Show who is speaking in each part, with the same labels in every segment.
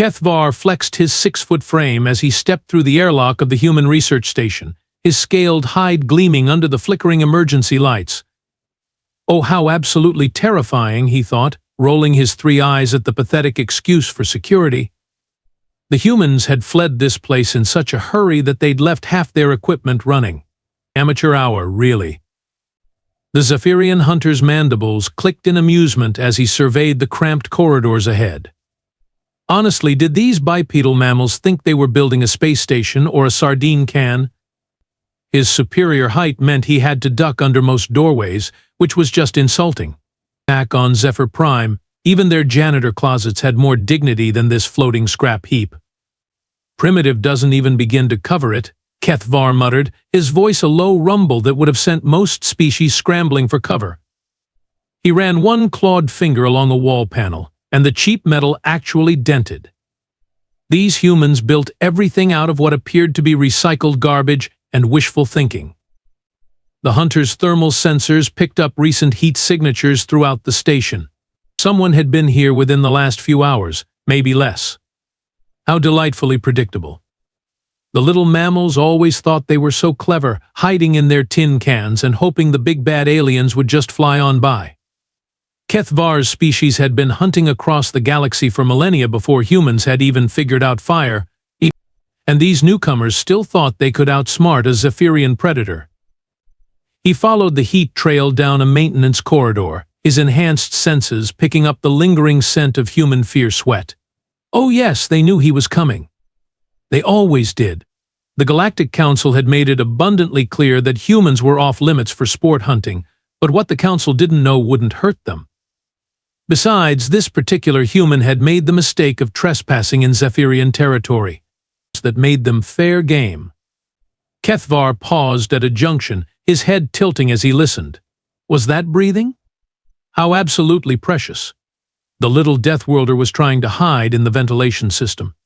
Speaker 1: Keth'var flexed his 6-foot frame as he stepped through the airlock of the human research station, his scaled hide gleaming under the flickering emergency lights. Oh, how absolutely terrifying, he thought, rolling his 3 eyes at the pathetic excuse for security. The humans had fled this place in such a hurry that they'd left half their equipment running. Amateur hour, really. The Zephyrian hunter's mandibles clicked in amusement as he surveyed the cramped corridors ahead. Honestly, did these bipedal mammals think they were building a space station or a sardine can? His superior height meant he had to duck under most doorways, which was just insulting. Back on Zephyr Prime, even their janitor closets had more dignity than this floating scrap heap. Primitive doesn't even begin to cover it, Keth'var muttered, his voice a low rumble that would have sent most species scrambling for cover. He ran one clawed finger along a wall panel, and the cheap metal actually dented. These humans built everything out of what appeared to be recycled garbage and wishful thinking. The hunter's thermal sensors picked up recent heat signatures throughout the station. Someone had been here within the last few hours, maybe less. How delightfully predictable. The little mammals always thought they were so clever, hiding in their tin cans and hoping the big bad aliens would just fly on by. Keth'var's species had been hunting across the galaxy for millennia before humans had even figured out fire, and these newcomers still thought they could outsmart a Zephyrian predator. He followed the heat trail down a maintenance corridor, his enhanced senses picking up the lingering scent of human fear sweat. Oh yes, they knew he was coming. They always did. The Galactic Council had made it abundantly clear that humans were off limits for sport hunting, but what the Council didn't know wouldn't hurt them. Besides, this particular human had made the mistake of trespassing in Zephyrian territory. That made them fair game. Keth'var paused at a junction, his head tilting as he listened. Was that breathing? How absolutely precious. The little Deathworlder was trying to hide in the ventilation system.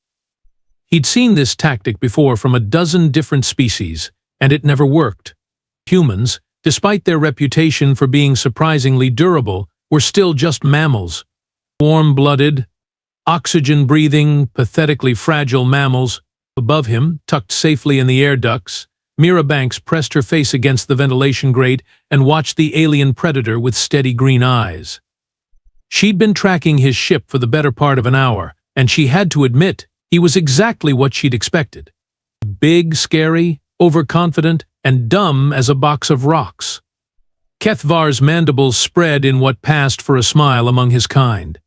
Speaker 1: He'd seen this tactic before from a dozen different species, and it never worked. Humans, despite their reputation for being surprisingly durable, were still just mammals. Warm-blooded, oxygen-breathing, pathetically fragile mammals. Above him, tucked safely in the air ducts, Mira Banks pressed her face against the ventilation grate and watched the alien predator with steady green eyes. She'd been tracking his ship for the better part of an hour, and she had to admit he was exactly what she'd expected. Big, scary, overconfident, and dumb as a box of rocks. Keth'var's mandibles spread in what passed for a smile among his kind.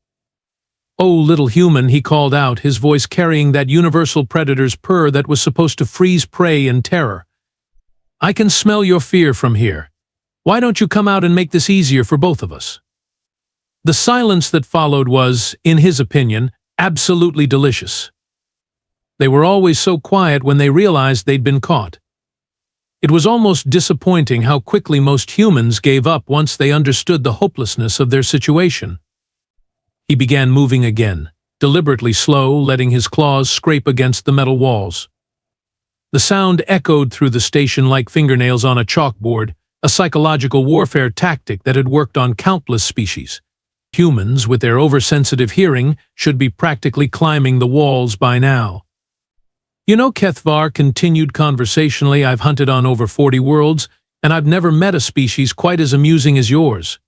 Speaker 1: "Oh, little human," he called out, his voice carrying that universal predator's purr that was supposed to freeze prey in terror. "I can smell your fear from here. Why don't you come out and make this easier for both of us?" The silence that followed was, in his opinion, absolutely delicious. They were always so quiet when they realized they'd been caught. It was almost disappointing how quickly most humans gave up once they understood the hopelessness of their situation. He began moving again, deliberately slow, letting his claws scrape against the metal walls. The sound echoed through the station like fingernails on a chalkboard, a psychological warfare tactic that had worked on countless species. Humans, with their oversensitive hearing, should be practically climbing the walls by now. "You know," Keth'var continued conversationally, "I've hunted on over 40 worlds, and I've never met a species quite as amusing as yours.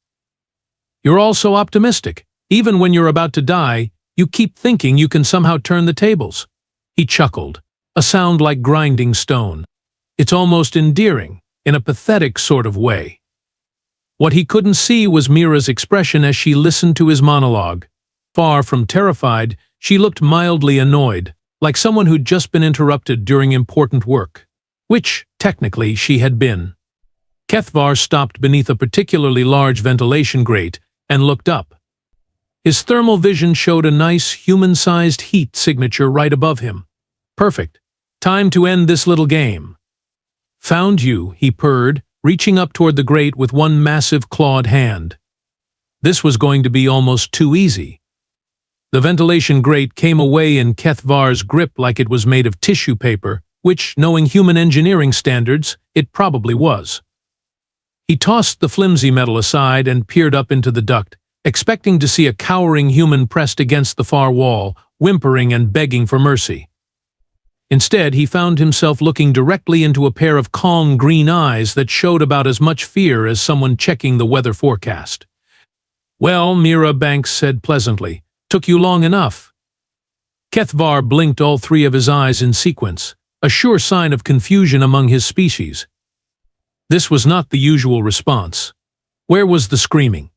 Speaker 1: You're all so optimistic. Even when you're about to die, you keep thinking you can somehow turn the tables." He chuckled, a sound like grinding stone. It's almost endearing, in a pathetic sort of way. What he couldn't see was Mira's expression as she listened to his monologue. Far from terrified, she looked mildly annoyed, like someone who'd just been interrupted during important work. Which, technically, she had been. Keth'var stopped beneath a particularly large ventilation grate and looked up. His thermal vision showed a nice, human-sized heat signature right above him. Perfect. Time to end this little game. "Found you," he purred, reaching up toward the grate with one massive clawed hand. This was going to be almost too easy. The ventilation grate came away in Keth'var's grip like it was made of tissue paper, which, knowing human engineering standards, it probably was. He tossed the flimsy metal aside and peered up into the duct, expecting to see a cowering human pressed against the far wall, whimpering and begging for mercy. Instead, he found himself looking directly into a pair of calm green eyes that showed about as much fear as someone checking the weather forecast. "Well," Mira Banks said pleasantly, "took you long enough." Keth'var blinked all three of his eyes in sequence, a sure sign of confusion among his species. This was not the usual response. Where was the screaming?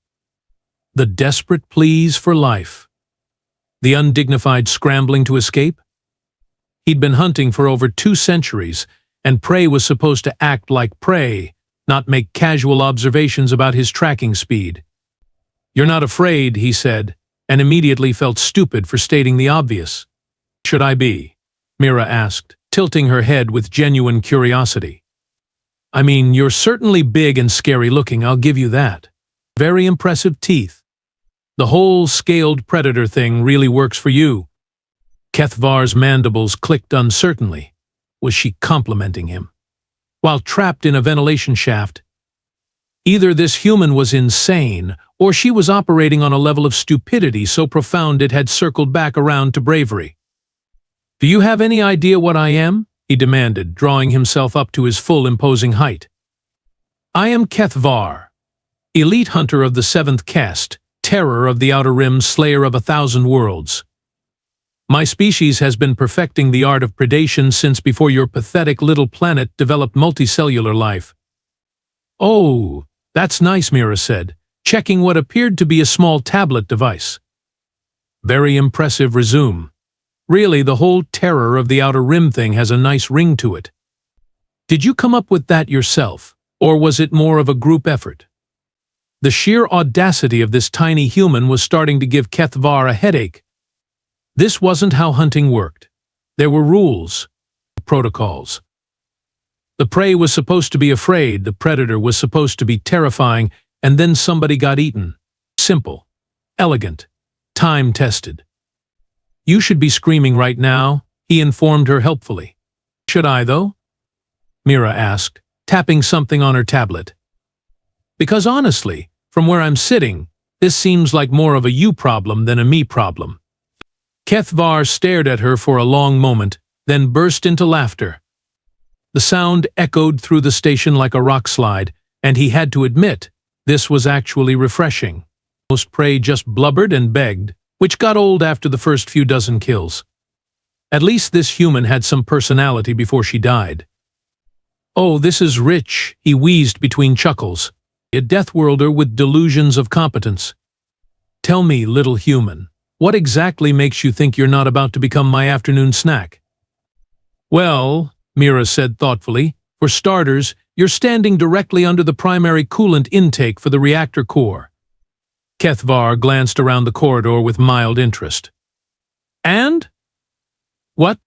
Speaker 1: The desperate pleas for life? The undignified scrambling to escape? He'd been hunting for over 2 centuries, and prey was supposed to act like prey, not make casual observations about his tracking speed. "You're not afraid," he said, and immediately felt stupid for stating the obvious. "Should I be?" Mira asked, tilting her head with genuine curiosity. "I mean, you're certainly big and scary looking, I'll give you that. Very impressive teeth. The whole scaled predator thing really works for you." Keth'var's mandibles clicked uncertainly. Was she complimenting him? While trapped in a ventilation shaft, either this human was insane, or she was operating on a level of stupidity so profound it had circled back around to bravery. "Do you have any idea what I am?" he demanded, drawing himself up to his full imposing height. "I am Keth'var, elite hunter of the 7th caste, terror of the Outer Rim, slayer of 1,000 worlds. My species has been perfecting the art of predation since before your pathetic little planet developed multicellular life." "Oh, that's nice," Mira said, checking what appeared to be a small tablet device. "Very impressive, resume. Really, the whole terror of the Outer Rim thing has a nice ring to it. Did you come up with that yourself, or was it more of a group effort?" The sheer audacity of this tiny human was starting to give Keth'var a headache. This wasn't how hunting worked. There were rules, protocols. The prey was supposed to be afraid, the predator was supposed to be terrifying, and then somebody got eaten. Simple, elegant, time-tested. "You should be screaming right now," he informed her helpfully. "Should I, though?" Mira asked, tapping something on her tablet. "Because honestly, from where I'm sitting, this seems like more of a you problem than a me problem." Keth'var stared at her for a long moment, then burst into laughter. The sound echoed through the station like a rock slide, and he had to admit, this was actually refreshing. Most prey just blubbered and begged, which got old after the first few dozen kills. At least this human had some personality before she died. "Oh, this is rich," he wheezed between chuckles. "A Deathworlder with delusions of competence. Tell me, little human, what exactly makes you think you're not about to become my afternoon snack?" "Well," Mira said thoughtfully, "for starters, you're standing directly under the primary coolant intake for the reactor core." Keth'var glanced around the corridor with mild interest. "And?" "What?"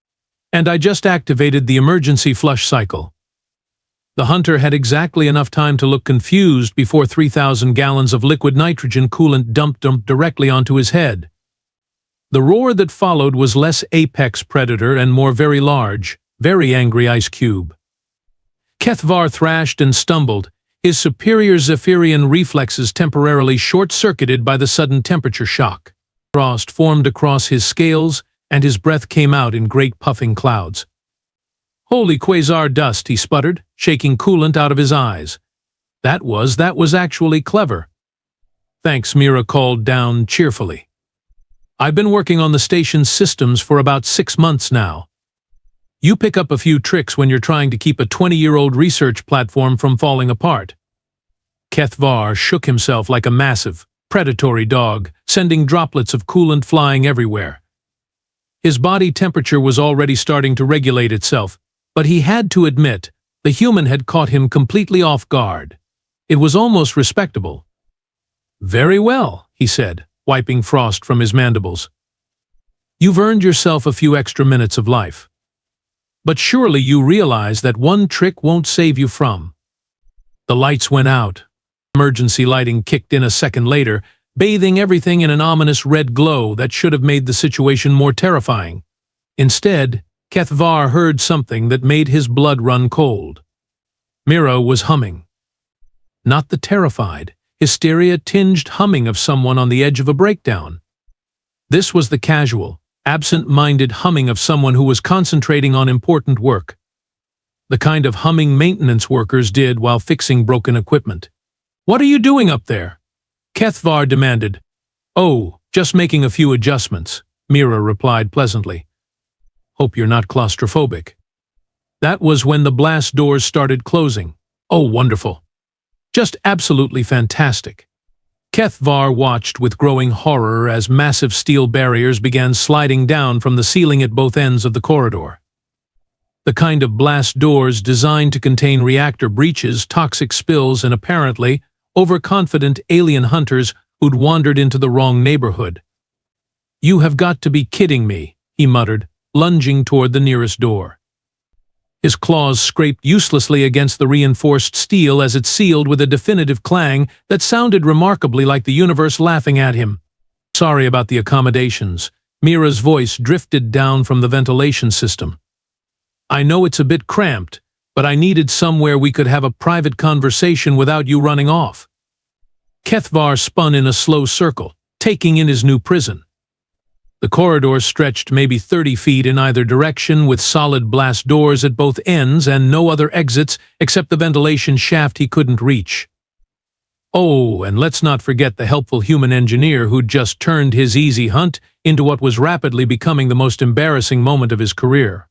Speaker 1: "And I just activated the emergency flush cycle." The hunter had exactly enough time to look confused before 3,000 gallons of liquid nitrogen coolant dumped directly onto his head. The roar that followed was less apex predator and more very large, very angry ice cube. Keth'var thrashed and stumbled, his superior Zephyrian reflexes temporarily short-circuited by the sudden temperature shock. Frost formed across his scales, and his breath came out in great puffing clouds. "Holy quasar dust," he sputtered, shaking coolant out of his eyes. That was actually clever." "Thanks," Mira called down cheerfully. "I've been working on the station's systems for about 6 months now. You pick up a few tricks when you're trying to keep a 20-year-old research platform from falling apart." Keth'var shook himself like a massive, predatory dog, sending droplets of coolant flying everywhere. His body temperature was already starting to regulate itself, but he had to admit, the human had caught him completely off guard. It was almost respectable. "Very well," he said, wiping frost from his mandibles. "You've earned yourself a few extra minutes of life. But surely you realize that one trick won't save you from." The lights went out. Emergency lighting kicked in a second later, bathing everything in an ominous red glow that should have made the situation more terrifying. Instead, Keth'var heard something that made his blood run cold. Mira was humming. Not the terrified, hysteria-tinged humming of someone on the edge of a breakdown. This was the casual, absent-minded humming of someone who was concentrating on important work. The kind of humming maintenance workers did while fixing broken equipment. "What are you doing up there?" Keth'var demanded. "Oh, just making a few adjustments," Mira replied pleasantly. "Hope you're not claustrophobic." That was when the blast doors started closing. "Oh, wonderful. Just absolutely fantastic." Keth'var watched with growing horror as massive steel barriers began sliding down from the ceiling at both ends of the corridor. The kind of blast doors designed to contain reactor breaches, toxic spills, and apparently overconfident alien hunters who'd wandered into the wrong neighborhood. "You have got to be kidding me," he muttered, lunging toward the nearest door. His claws scraped uselessly against the reinforced steel as it sealed with a definitive clang that sounded remarkably like the universe laughing at him. "Sorry about the accommodations." Mira's voice drifted down from the ventilation system. "I know it's a bit cramped, but I needed somewhere we could have a private conversation without you running off." Keth'var spun in a slow circle, taking in his new prison. The corridor stretched maybe 30 feet in either direction with solid blast doors at both ends and no other exits except the ventilation shaft he couldn't reach. Oh, and let's not forget the helpful human engineer who'd just turned his easy hunt into what was rapidly becoming the most embarrassing moment of his career.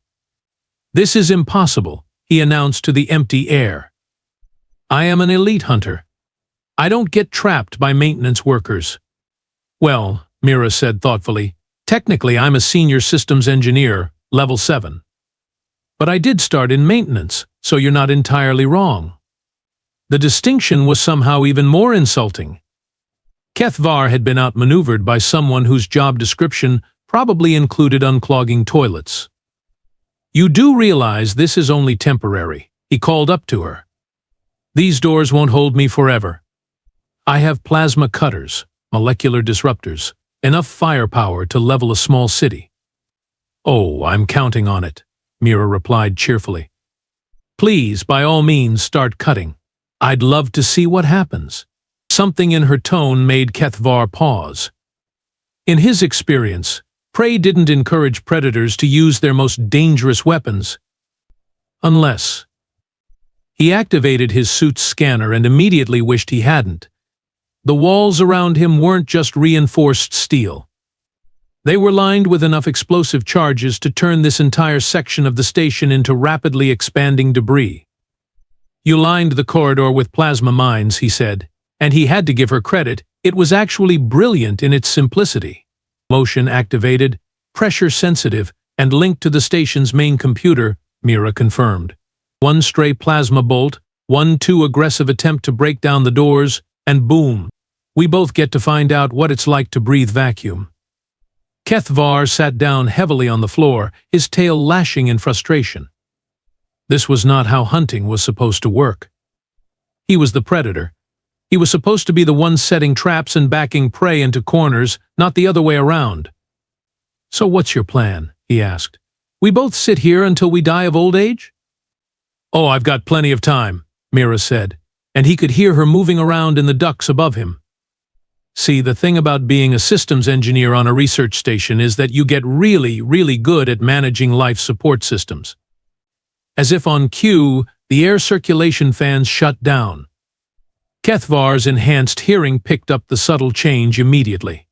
Speaker 1: "This is impossible," he announced to the empty air. "I am an elite hunter. I don't get trapped by maintenance workers." "Well," Mira said thoughtfully, "technically I'm a senior systems engineer, level 7. But I did start in maintenance, so you're not entirely wrong." The distinction was somehow even more insulting. Keth'var had been outmaneuvered by someone whose job description probably included unclogging toilets. "You do realize this is only temporary," he called up to her. "These doors won't hold me forever. I have plasma cutters, molecular disruptors, enough firepower to level a small city." "Oh, I'm counting on it," Mira replied cheerfully. "Please, by all means, start cutting. I'd love to see what happens." Something in her tone made Keth'var pause. In his experience, prey didn't encourage predators to use their most dangerous weapons. Unless. He activated his suit's scanner and immediately wished he hadn't. The walls around him weren't just reinforced steel. They were lined with enough explosive charges to turn this entire section of the station into rapidly expanding debris. "You lined the corridor with plasma mines," he said, and he had to give her credit. It was actually brilliant in its simplicity. "Motion activated, pressure sensitive, and linked to the station's main computer," Mira confirmed. One stray plasma bolt, one too aggressive attempt to break down the doors, and boom. We both get to find out what it's like to breathe vacuum. Keth'var sat down heavily on the floor, his tail lashing in frustration. This was not how hunting was supposed to work. He was the predator. He was supposed to be the one setting traps and backing prey into corners, not the other way around. "So what's your plan?" he asked. "We both sit here until we die of old age?" "Oh, I've got plenty of time," Mira said, and he could hear her moving around in the ducts above him. "See, the thing about being a systems engineer on a research station is that you get really, really good at managing life support systems." As if on cue, the air circulation fans shut down. Keth'var's enhanced hearing picked up the subtle change immediately.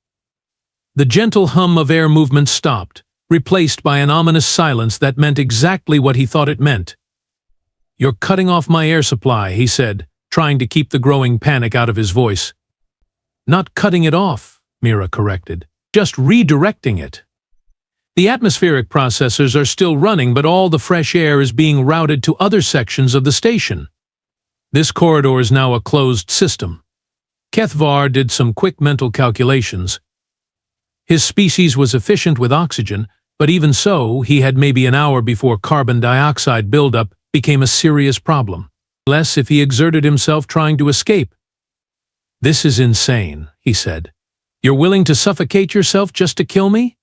Speaker 1: The gentle hum of air movement stopped, replaced by an ominous silence that meant exactly what he thought it meant. "You're cutting off my air supply," he said, trying to keep the growing panic out of his voice. "Not cutting it off," Mira corrected, "just redirecting it. The atmospheric processors are still running, but all the fresh air is being routed to other sections of the station. This corridor is now a closed system." Keth'var did some quick mental calculations. His species was efficient with oxygen, but even so, he had maybe an hour before carbon dioxide buildup became a serious problem. Less if he exerted himself trying to escape. "This is insane," he said. "You're willing to suffocate yourself just to kill me?"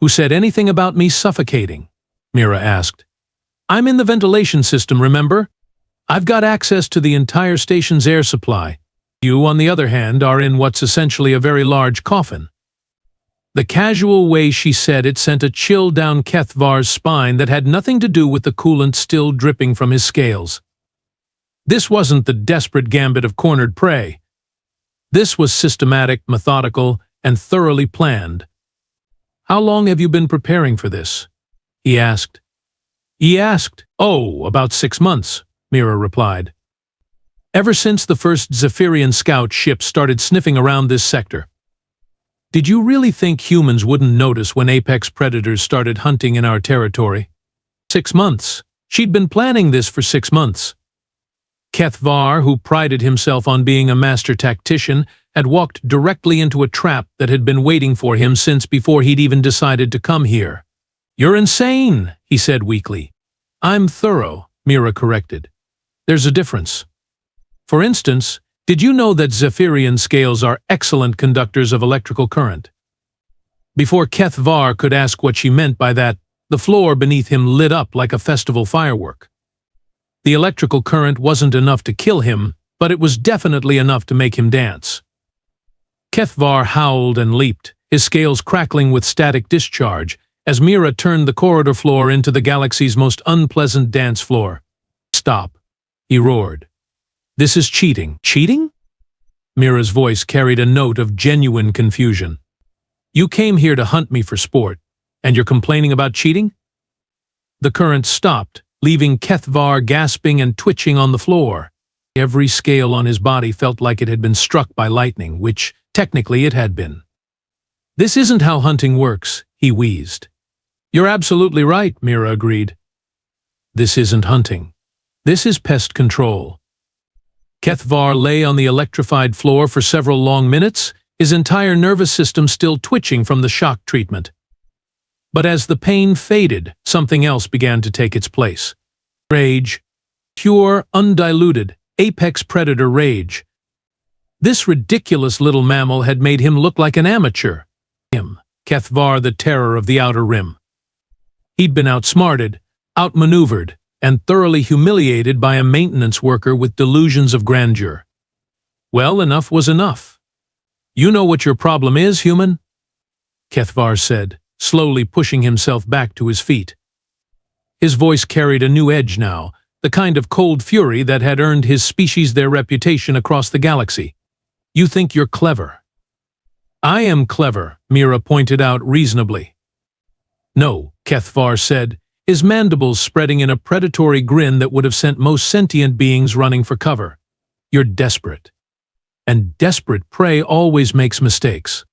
Speaker 1: "Who said anything about me suffocating?" Mira asked. "I'm in the ventilation system, remember? I've got access to the entire station's air supply. You, on the other hand, are in what's essentially a very large coffin." The casual way she said it sent a chill down Keth'var's spine that had nothing to do with the coolant still dripping from his scales. This wasn't the desperate gambit of cornered prey. This was systematic, methodical, and thoroughly planned. "How long have you been preparing for this?" he asked. "Oh, about 6 months," Mira replied. "Ever since the first Zephyrian scout ship started sniffing around this sector. Did you really think humans wouldn't notice when apex predators started hunting in our territory? 6 months. She'd been planning this for 6 months. Keth'var, who prided himself on being a master tactician, had walked directly into a trap that had been waiting for him since before he'd even decided to come here. "You're insane," he said weakly. "I'm thorough," Mira corrected. "There's a difference. For instance, did you know that Zephyrian scales are excellent conductors of electrical current?" Before Keth'var could ask what she meant by that, the floor beneath him lit up like a festival firework. The electrical current wasn't enough to kill him, but it was definitely enough to make him dance. Keth'var howled and leaped, his scales crackling with static discharge, as Mira turned the corridor floor into the galaxy's most unpleasant dance floor. "Stop," he roared. "This is cheating." "Cheating?" Mira's voice carried a note of genuine confusion. "You came here to hunt me for sport, and you're complaining about cheating?" The current stopped, leaving Keth'var gasping and twitching on the floor. Every scale on his body felt like it had been struck by lightning, which, technically, it had been. "This isn't how hunting works," he wheezed. "You're absolutely right," Mira agreed. "This isn't hunting. This is pest control." Keth'var lay on the electrified floor for several long minutes, his entire nervous system still twitching from the shock treatment. But as the pain faded, something else began to take its place. Rage. Pure, undiluted, apex predator rage. This ridiculous little mammal had made him look like an amateur. Keth'var, the terror of the Outer Rim. He'd been outsmarted, outmaneuvered, and thoroughly humiliated by a maintenance worker with delusions of grandeur. Well, enough was enough. "You know what your problem is, human?" Keth'var said, slowly pushing himself back to his feet. His voice carried a new edge now, the kind of cold fury that had earned his species their reputation across the galaxy. "You think you're clever." "I am clever," Mira pointed out reasonably. "No," Keth'var said, his mandibles spreading in a predatory grin that would have sent most sentient beings running for cover. "You're desperate. And desperate prey always makes mistakes."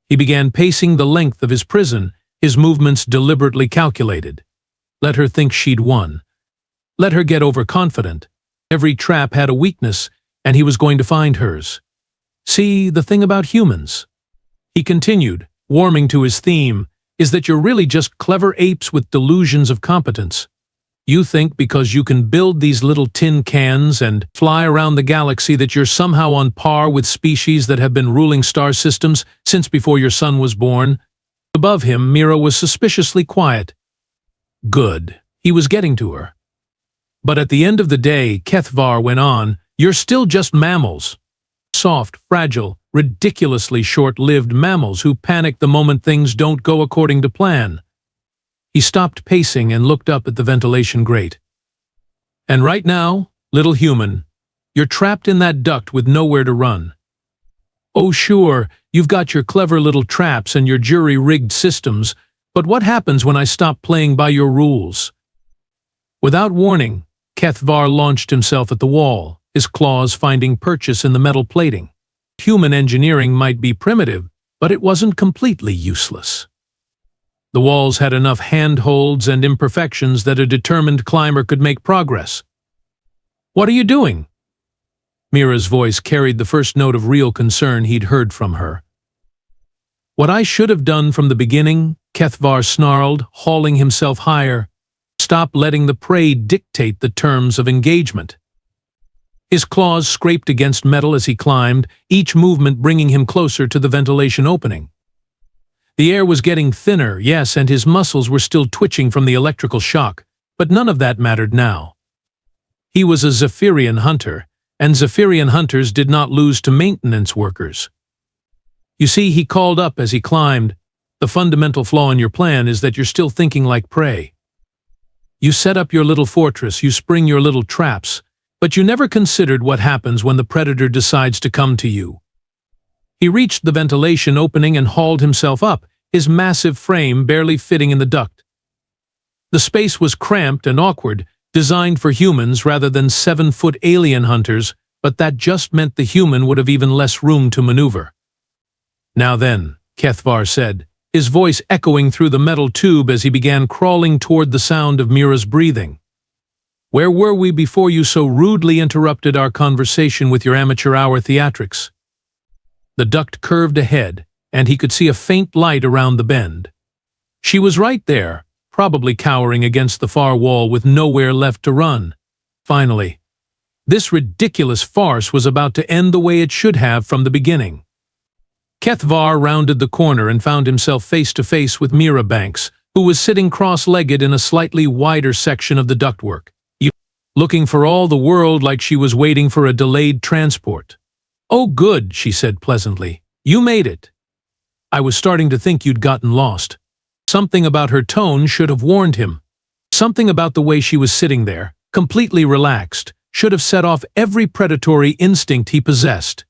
Speaker 1: He began pacing the length of his prison, his movements deliberately calculated. Let her think she'd won. Let her get overconfident. Every trap had a weakness, and he was going to find hers. "See, the thing about humans," he continued, warming to his theme, "is that you're really just clever apes with delusions of competence. You think because you can build these little tin cans and fly around the galaxy that you're somehow on par with species that have been ruling star systems since before your son was born." Above him, Mira was suspiciously quiet. Good. He was getting to her. "But at the end of the day," Keth'var went on, "you're still just mammals. Soft, fragile, ridiculously short-lived mammals who panic the moment things don't go according to plan." He stopped pacing and looked up at the ventilation grate. "And right now, little human, you're trapped in that duct with nowhere to run. Oh sure, you've got your clever little traps and your jury-rigged systems, but what happens when I stop playing by your rules?" Without warning, Keth'var launched himself at the wall, his claws finding purchase in the metal plating. Human engineering might be primitive, but it wasn't completely useless. The walls had enough handholds and imperfections that a determined climber could make progress. "What are you doing?" Mira's voice carried the first note of real concern he'd heard from her. "What I should have done from the beginning," Keth'var snarled, hauling himself higher. "Stop letting the prey dictate the terms of engagement." His claws scraped against metal as he climbed, each movement bringing him closer to the ventilation opening. The air was getting thinner, yes, and his muscles were still twitching from the electrical shock, but none of that mattered now. He was a Zephyrian hunter, and Zephyrian hunters did not lose to maintenance workers. "You see," he called up as he climbed, The fundamental flaw in your plan is that you're still thinking like prey. You set up your little fortress, you spring your little traps, but you never considered what happens when the predator decides to come to you. He reached the ventilation opening and hauled himself up, his massive frame barely fitting in the duct. The space was cramped and awkward, designed for humans rather than 7-foot alien hunters, but that just meant the human would have even less room to maneuver. "Now then," Keth'var said, his voice echoing through the metal tube as he began crawling toward the sound of Mira's breathing. "Where were we before you so rudely interrupted our conversation with your amateur hour theatrics?" The duct curved ahead, and he could see a faint light around the bend. She was right there, probably cowering against the far wall with nowhere left to run. Finally, this ridiculous farce was about to end the way it should have from the beginning. Keth'var rounded the corner and found himself face to face with Mira Banks, who was sitting cross-legged in a slightly wider section of the ductwork, looking for all the world like she was waiting for a delayed transport. "Oh good," she said pleasantly. "You made it. I was starting to think you'd gotten lost." Something about her tone should have warned him. Something about the way she was sitting there, completely relaxed, should have set off every predatory instinct he possessed.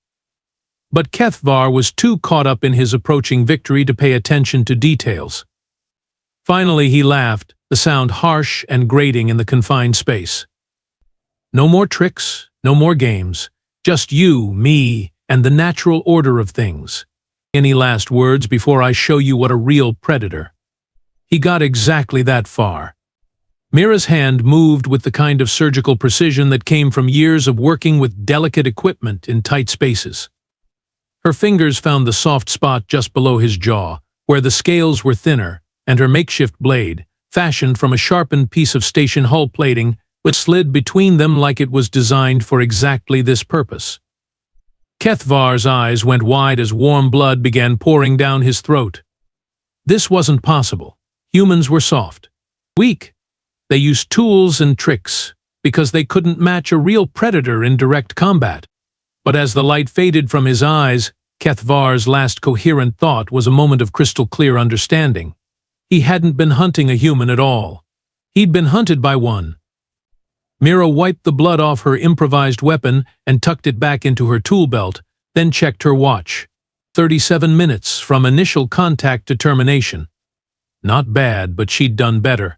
Speaker 1: But Keth'var was too caught up in his approaching victory to pay attention to details. Finally he laughed, the sound harsh and grating in the confined space. "No more tricks, no more games. Just you, me, and the natural order of things. Any last words before I show you what a real predator?" He got exactly that far. Mira's hand moved with the kind of surgical precision that came from years of working with delicate equipment in tight spaces. Her fingers found the soft spot just below his jaw, where the scales were thinner, and her makeshift blade, fashioned from a sharpened piece of station hull plating, which slid between them like it was designed for exactly this purpose. Keth'var's eyes went wide as warm blood began pouring down his throat. This wasn't possible. Humans were soft, weak. They used tools and tricks because they couldn't match a real predator in direct combat. But as the light faded from his eyes, Keth'var's last coherent thought was a moment of crystal-clear understanding. He hadn't been hunting a human at all. He'd been hunted by one. Mira wiped the blood off her improvised weapon and tucked it back into her tool belt, then checked her watch. 37 minutes from initial contact to termination. Not bad, but she'd done better.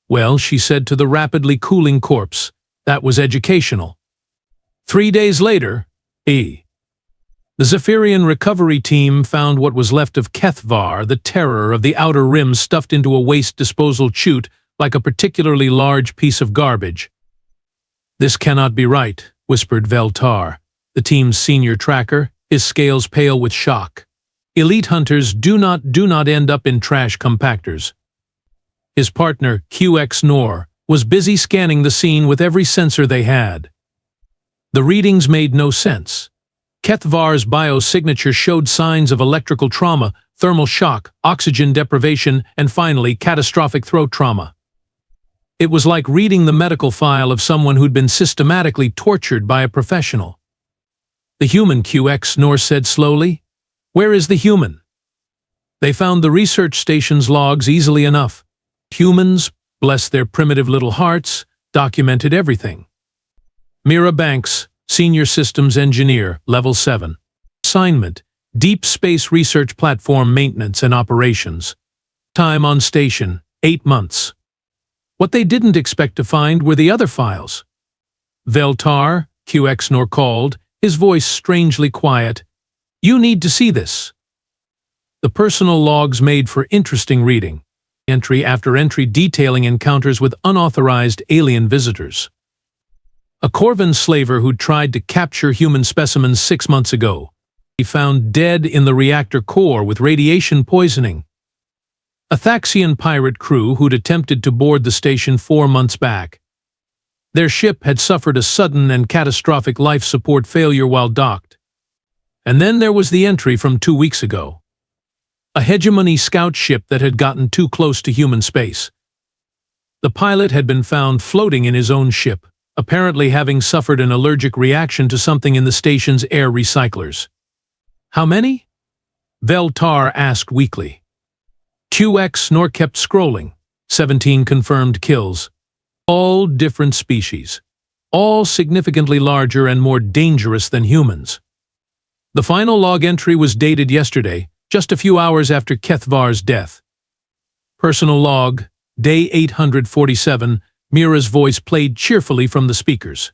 Speaker 1: "Well," she said to the rapidly cooling corpse, "that was educational." 3 days later, the Zephyrian recovery team found what was left of Keth'var, the terror of the Outer Rim, stuffed into a waste disposal chute like a particularly large piece of garbage. "This cannot be right," whispered Veltar, the team's senior tracker, his scales pale with shock. "Elite hunters do not end up in trash compactors." His partner, QX Nor, was busy scanning the scene with every sensor they had. The readings made no sense. Keth'var's biosignature showed signs of electrical trauma, thermal shock, oxygen deprivation, and finally catastrophic throat trauma. It was like reading the medical file of someone who'd been systematically tortured by a professional. "The human," QX Nor said slowly. "Where is the human?" They found the research station's logs easily enough. Humans, bless their primitive little hearts, documented everything. Mira Banks, Senior Systems Engineer, Level 7. Assignment, Deep Space Research Platform Maintenance and Operations. Time on station, 8 months. What they didn't expect to find were the other files. "Veltar," QX Nor called, his voice strangely quiet. "You need to see this." The personal logs made for interesting reading. Entry after entry detailing encounters with unauthorized alien visitors. A Corvan slaver who'd tried to capture human specimens 6 months ago. He found dead in the reactor core with radiation poisoning. A Thaxian pirate crew who'd attempted to board the station 4 months back. Their ship had suffered a sudden and catastrophic life support failure while docked. And then there was the entry from 2 weeks ago. A hegemony scout ship that had gotten too close to human space. The pilot had been found floating in his own ship, apparently having suffered an allergic reaction to something in the station's air recyclers. "How many?" Veltar asked weakly. QX nor kept scrolling. 17 confirmed kills. All different species. All significantly larger and more dangerous than humans. The final log entry was dated yesterday, just a few hours after Keth'var's death. Personal log, day 847, Mira's voice played cheerfully from the speakers.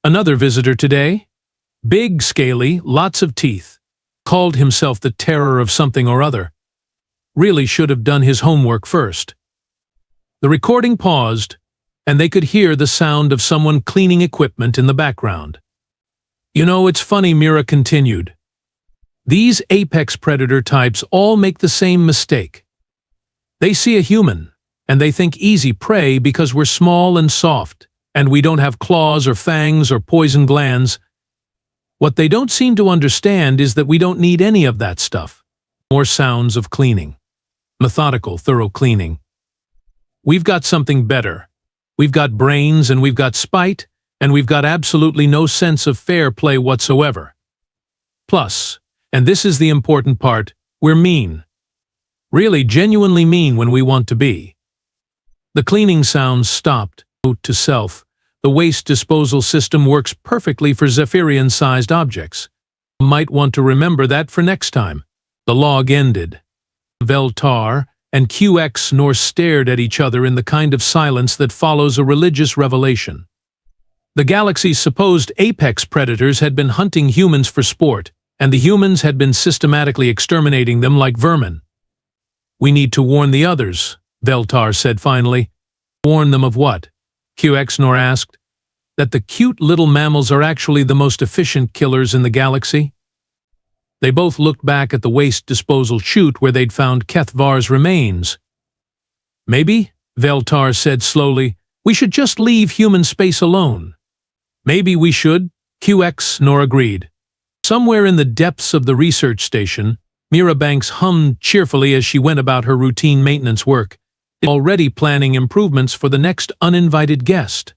Speaker 1: Another visitor today? Big, scaly, lots of teeth. Called himself the terror of something or other. Really should have done his homework first. The recording paused, and they could hear the sound of someone cleaning equipment in the background. You know, it's funny, Mira continued. These apex predator types all make the same mistake. They see a human, and they think easy prey because we're small and soft, and we don't have claws or fangs or poison glands. What they don't seem to understand is that we don't need any of that stuff. More sounds of cleaning. Methodical, thorough cleaning. We've got something better. We've got brains and we've got spite, and we've got absolutely no sense of fair play whatsoever. Plus, and this is the important part, we're mean. Really genuinely mean when we want to be. The cleaning sounds stopped. Note to self, the waste disposal system works perfectly for Zephyrian-sized objects. You might want to remember that for next time. The log ended. Veltar and QX nor stared at each other in the kind of silence that follows a religious revelation. The galaxy's supposed apex predators had been hunting humans for sport, and the humans had been systematically exterminating them like vermin. We need to warn the others, Veltar said finally. Warn them of what? QX nor asked. That the cute little mammals are actually the most efficient killers in the galaxy? They both looked back at the waste disposal chute where they'd found Keth'var's remains. Maybe, Veltar said slowly, we should just leave human space alone. Maybe we should, QX nor agreed. Somewhere in the depths of the research station, Mira Banks hummed cheerfully as she went about her routine maintenance work, already planning improvements for the next uninvited guest.